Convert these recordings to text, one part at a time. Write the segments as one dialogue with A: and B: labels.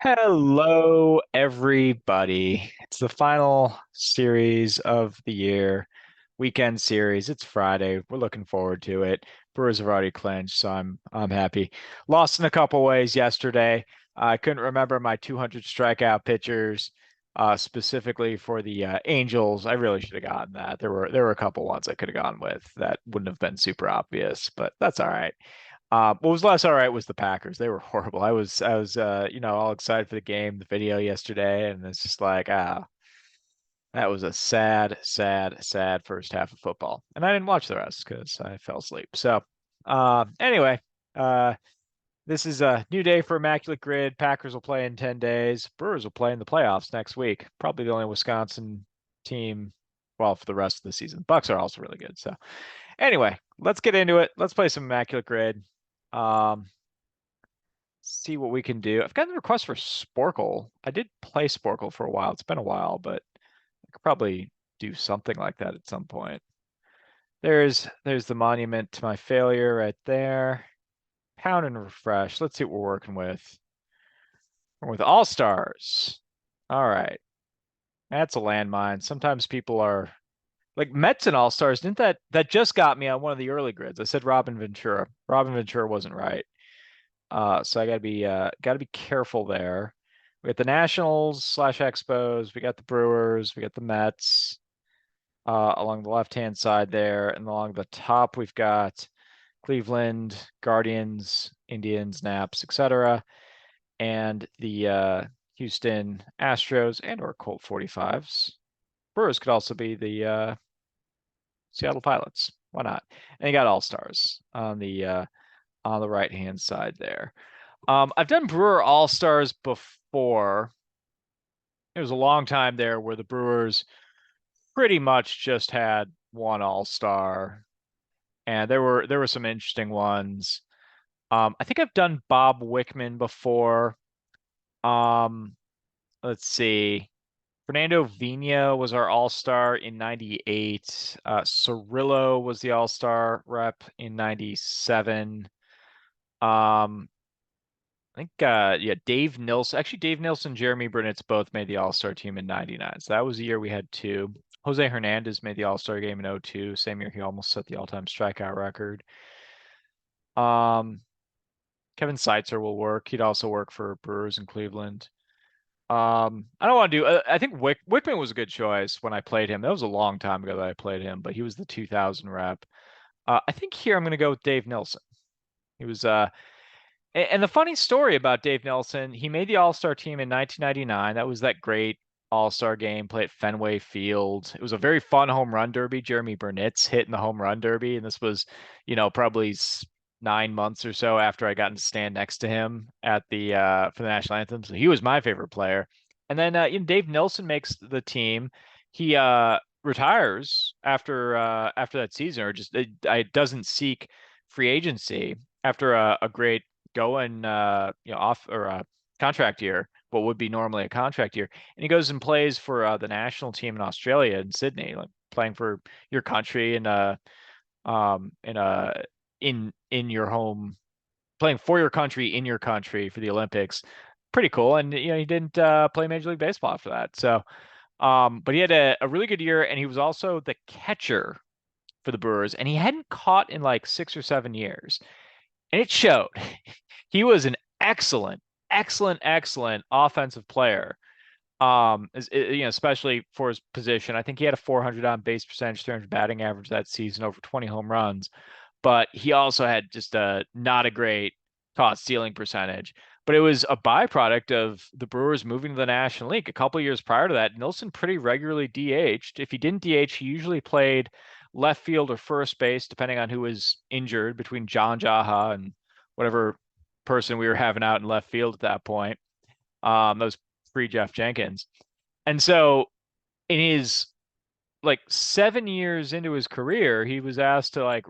A: Hello, everybody. It's the final series of the year, weekend series. It's Friday. We're looking forward to it. Brewers have already clinched, so I'm happy. Lost in a couple ways yesterday. I couldn't remember my 200 strikeout pitchers, specifically for the Angels. I really should have gotten that. There were a couple ones I could have gone with that wouldn't have been super obvious, but that's all right. What was less all right was the Packers. They were horrible. I was all excited for the game, the video yesterday, and it's just like, that was a sad, sad, sad first half of football. And I didn't watch the rest because I fell asleep. So, anyway, uh, this is a new day for Immaculate Grid. Packers will play in 10 days. Brewers will play in the playoffs next week. Probably the only Wisconsin team, well, for the rest of the season. Bucks are also really good. So, anyway, let's get into it. Let's play some Immaculate Grid. Um, see what we can do. I've gotten a request for Sporkle. I did play Sporkle for a while. It's been a while, but I could probably do something like that at some point. There's the monument to my failure right there. Pound and refresh. Let's see what we're working with. We're with All Stars. All right. That's a landmine. Sometimes people are like Mets and All Stars. Didn't that just got me on one of the early grids? I said Robin Ventura. Robin Ventura wasn't right. So I gotta be careful there. We got the Nationals slash Expos. We got the Brewers. We got the Mets along the left-hand side there, and along the top we've got Cleveland, Guardians, Indians, Naps, etc., and the Houston Astros and or Colt 45s. Brewers could also be the Seattle Pilots. Why not? And you got All Stars on the right-hand side there. I've done Brewer All Stars before. It was a long time there where the Brewers pretty much just had one All Star, and there were some interesting ones. I think I've done Bob Wickman before. Um, let's see. Fernando Vina was our All Star in '98. Cirillo was the All Star rep in '97. Um, I think yeah, Dave Nilsson. Actually, Dave Nilsson, Jeremy Burnett's both made the All-Star team in '99. So that was the year we had two. Jose Hernandez made the All-Star game in '02. Same year he almost set the all-time strikeout record. Um, Kevin Seitzer will work. He'd also work for Brewers in Cleveland. I don't want to do. I think Wickman was a good choice when I played him. That was a long time ago that I played him, but he was the 2000 rep. I think here I'm going to go with Dave Nilsson. He was And the funny story about Dave Nelson, he made the All-Star team in 1999. That was that great All-Star game played at Fenway Field. It was a very fun home run derby. Jeremy Burnett's hit in the home run derby, and this was, probably 9 months or so after I got to stand next to him at the for the national anthem. So he was my favorite player. And then Dave Nelson makes the team. He retires after that season, or just doesn't seek free agency after a great going off or contract year, what would be normally a contract year, and he goes and plays for the national team in Australia in Sydney, like playing for your country and in your home, playing for your country in your country for the Olympics. Pretty cool. And he didn't play Major League Baseball after that. So but he had a really good year, and he was also the catcher for the Brewers, and he hadn't caught in like 6 or 7 years. And it showed. He was an excellent, excellent, excellent offensive player. Especially for his position. I think he had a 400 on base percentage, 300 batting average that season, over 20 home runs. But he also had just a not a great caught stealing percentage. But it was a byproduct of the Brewers moving to the National League. A couple years prior to that, Nilsson pretty regularly DH'd. If he didn't DH, he usually played left field or first base, depending on who was injured, between John Jaha and whatever person we were having out in left field at that point. That was pre Jeff Jenkins. And so in his like 7 years into his career, he was asked to like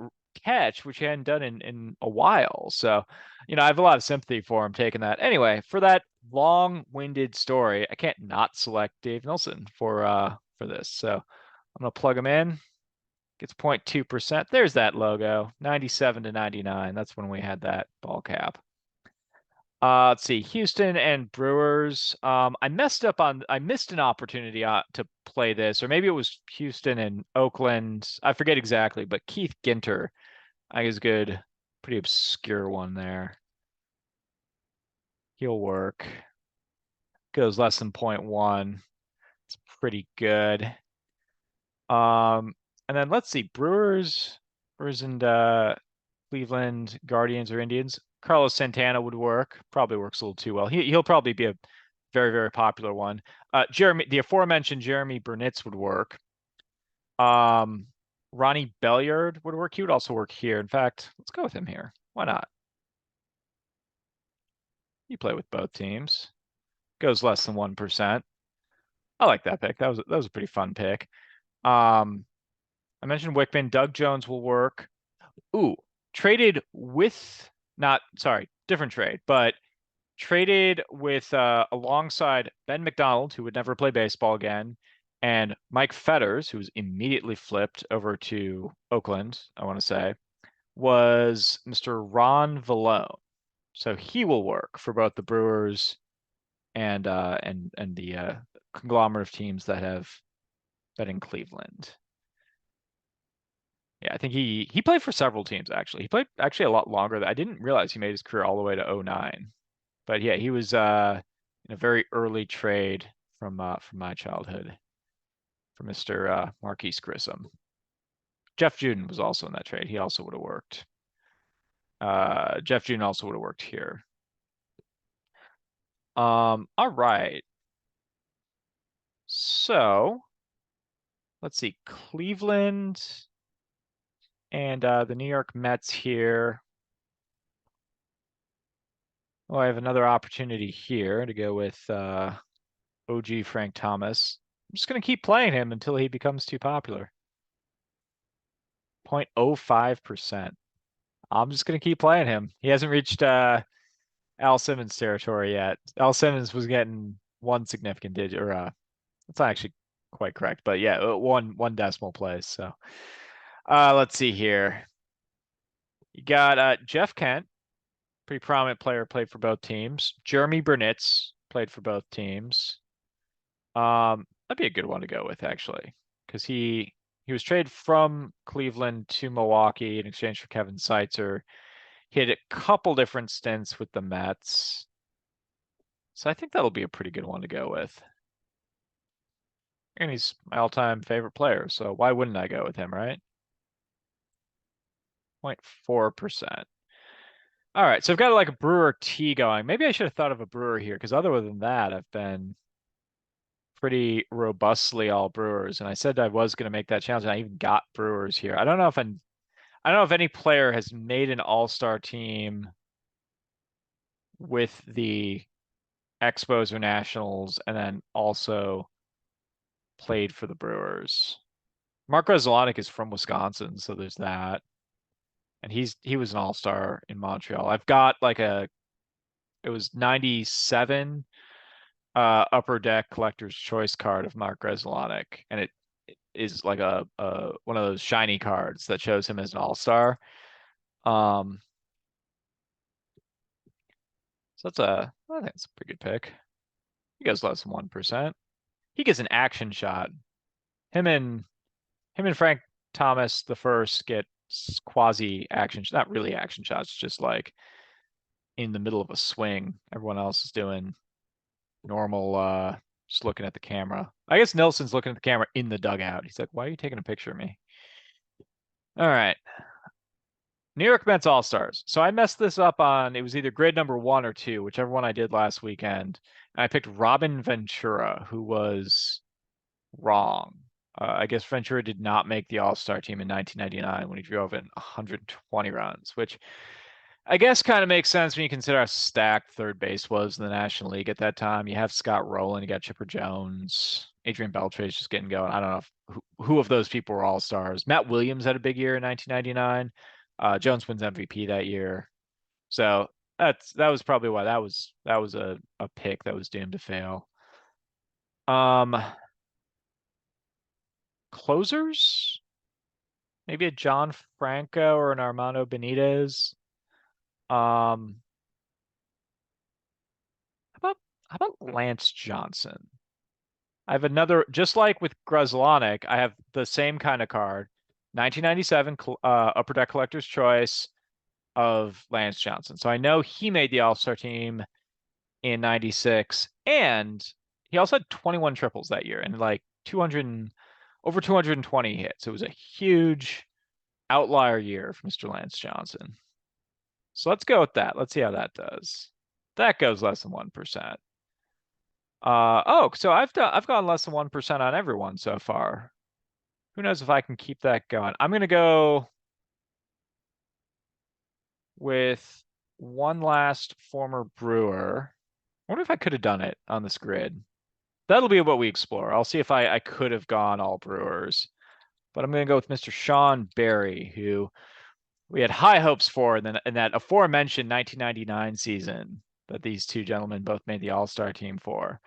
A: catch, which he hadn't done in a while. So, I have a lot of sympathy for him taking that. Anyway, for that long-winded story, I can't not select Dave Nelson for this. So I'm gonna plug him in. Gets 0.2%. There's that logo. 97 to 99. That's when we had that ball cap. Let's see, Houston and Brewers. I missed an opportunity to play this, or maybe it was Houston and Oakland. I forget exactly, but Keith Ginter, I think is good. Pretty obscure one there. He'll work. Goes less than point 0.1. It's pretty good. Um, and then let's see, Brewers and Cleveland Guardians or Indians. Carlos Santana would work. Probably works a little too well. He'll probably be a very, very popular one. The aforementioned Jeremy Burnitz would work. Um, Ronnie Belliard would work. He would also work here. In fact, let's go with him here. Why not? You play with both teams. Goes less than 1%. I like that pick. That was a pretty fun pick. Um, I mentioned Wickman. Doug Jones will work. Ooh, traded with not sorry, different trade, but traded with alongside Ben McDonald, who would never play baseball again, and Mike Fetters, who was immediately flipped over to Oakland, I want to say, was Mr. Ron Vallone. So he will work for both the Brewers and the conglomerate of teams that have been in Cleveland. Yeah, I think he played for several teams actually. He played actually a lot longer. I didn't realize he made his career all the way to '09. But yeah, he was in a very early trade from my childhood for Mr. Marquise Grissom. Jeff Juden was also in that trade. He also would have worked. Jeff Juden also would have worked here. All right. So let's see, Cleveland and the New York Mets here. Oh, I have another opportunity here to go with OG Frank Thomas. I'm just gonna keep playing him until he becomes too popular. 0.05%. I'm just gonna keep playing him. He hasn't reached Al Simmons territory yet. Al Simmons was getting one significant digit, or that's not actually quite correct, but yeah, one decimal place. So let's see here. You got Jeff Kent, pretty prominent player, played for both teams. Jeremy Burnitz played for both teams. That'd be a good one to go with actually, because he was traded from Cleveland to Milwaukee in exchange for Kevin Seitzer. He had a couple different stints with the Mets. So I think that'll be a pretty good one to go with. And he's my all-time favorite player, so why wouldn't I go with him, right? 0.4%. All right, so I've got like a Brewer T going. Maybe I should have thought of a Brewer here, because other than that, I've been pretty robustly all Brewers. And I said I was going to make that challenge, and I even got Brewers here. I don't know if any player has made an all-star team with the Expos or Nationals and then also played for the Brewers. Mark Resolanek is from Wisconsin, so there's that. And he was an all-star in Montreal. I've got like it was 97 upper deck collector's choice card of Mark Resolanek, and it is like a one of those shiny cards that shows him as an all-star. Um so I think it's a pretty good pick. He goes less than 1%. He gets an action shot. Him and Frank Thomas the first get quasi action, not really action shots, just like in the middle of a swing. Everyone else is doing normal, just looking at the camera. I guess Nelson's looking at the camera in the dugout. He's like, "Why are you taking a picture of me?" All right, New York Mets All Stars. So I messed this up on it was either grid number 1 or 2, whichever one I did last weekend. And I picked Robin Ventura, who was wrong. I guess Ventura did not make the All-Star team in 1999 when he drove in 120 runs, which I guess kind of makes sense when you consider how stacked third base was in the National League at that time. You have Scott Rowland, you got Chipper Jones, Adrian Beltre's just getting going. I don't know who of those people were All-Stars. Matt Williams had a big year in 1999. Jones wins MVP that year. So that was probably why that was a pick that was doomed to fail. Um, Closers? Maybe a John Franco or an Armando Benitez. Um, How about Lance Johnson? I have another, just like with Grzelcyk, I have the same kind of card. 1997 Upper Deck Collector's Choice of Lance Johnson. So I know he made the All-Star team in 96, and he also had 21 triples that year and like 200, over 220 hits. It was a huge outlier year for Mr. Lance Johnson. So let's go with that. Let's see how that does. That goes less than 1%. Oh, so I've gone less than 1% on everyone so far. Who knows if I can keep that going? I'm gonna go with one last former Brewer. I wonder if I could have done it on this grid. That'll be what we explore. I'll see if I could have gone all Brewers. But I'm gonna go with Mr. Sean Barry, who we had high hopes for in that aforementioned 1999 season that these two gentlemen both made the All-Star team for.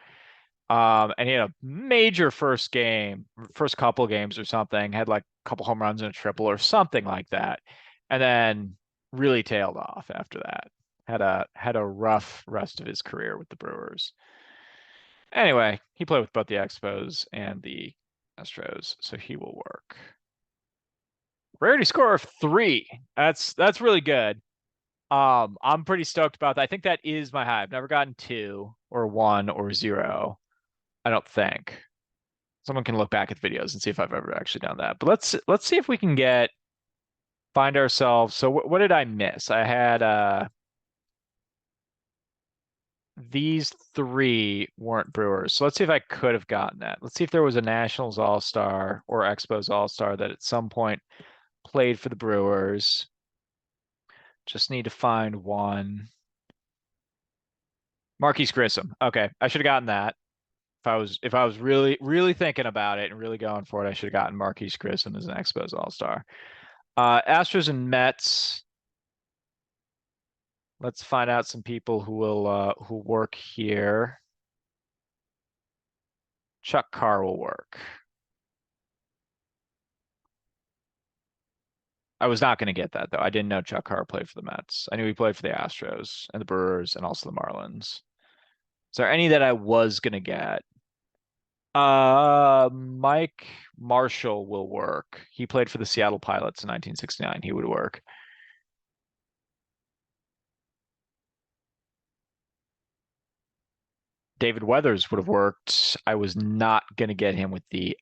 A: And he had a major first game, first couple games or something, had like a couple home runs and a triple or something like that, and then really tailed off after that. Had a rough rest of his career with the Brewers. Anyway, he played with both the Expos and the Astros, so he will work. Rarity score of 3. That's really good. I'm pretty stoked about that. I think that is my high. I've never gotten 2 or 1 or 0. I don't think. Someone can look back at videos and see if I've ever actually done that. But let's see if we can find ourselves. So what did I miss? I had these 3 weren't Brewers. So let's see if I could have gotten that. Let's see if there was a Nationals All-Star or Expos All-Star that at some point played for the Brewers. Just need to find one. Marquise Grissom. Okay, I should have gotten that. If I was really thinking about it and really going for it, I should have gotten Marquise Grissom as an Expos All-Star. Astros and Mets. Let's find out some people who work here. Chuck Carr will work. I was not going to get that though. I didn't know Chuck Carr played for the Mets. I knew he played for the Astros and the Brewers and also the Marlins. Is there any that I was going to get? Mike Marshall will work. He played for the Seattle Pilots in 1969. He would work. David Weathers would have worked. I was not going to get him with the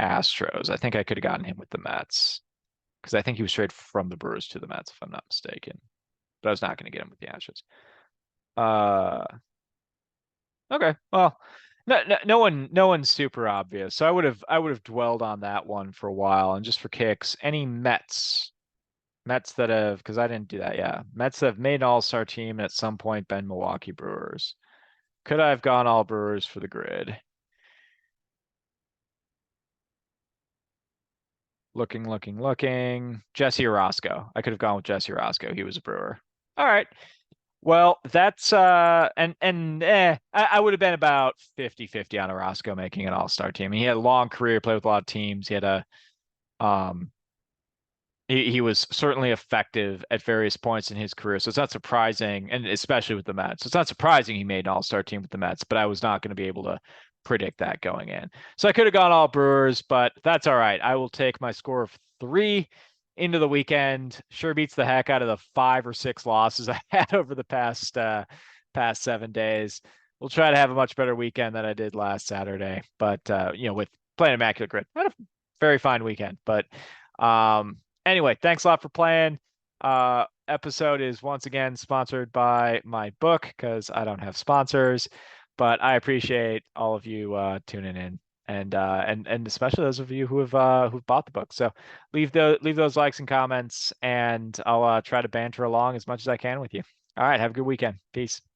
A: Astros. I think I could have gotten him with the Mets because I think he was straight from the Brewers to the Mets, if I'm not mistaken. But I was not going to get him with the Astros. Uh, okay. Well, no one's super obvious. So I would have dwelled on that one for a while. And just for kicks, any Mets that have, because I didn't do that. Yeah, Mets that have made an All-Star team and at some point been Milwaukee Brewers. Could I have gone all Brewers for the grid? Looking. Jesse Orosco. I could have gone with Jesse Orosco. He was a Brewer. All right. Well, that's I would have been about 50-50 on Orosco making an all-star team. He had a long career, played with a lot of teams. He had a um he was certainly effective at various points in his career. So it's not surprising, and especially with the Mets. It's not surprising he made an all-star team with the Mets, but I was not going to be able to predict that going in. So I could have gone all Brewers, but that's all right. I will take my score of 3 into the weekend. Sure beats the heck out of the 5 or 6 losses I had over the past 7 days. We'll try to have a much better weekend than I did last Saturday. But with playing Immaculate Grid, I had a very fine weekend. But anyway, thanks a lot for playing. Episode is once again sponsored by my book because I don't have sponsors, but I appreciate all of you tuning in and especially those of you who've bought the book. So leave those likes and comments, and I'll try to banter along as much as I can with you. All right, have a good weekend. Peace.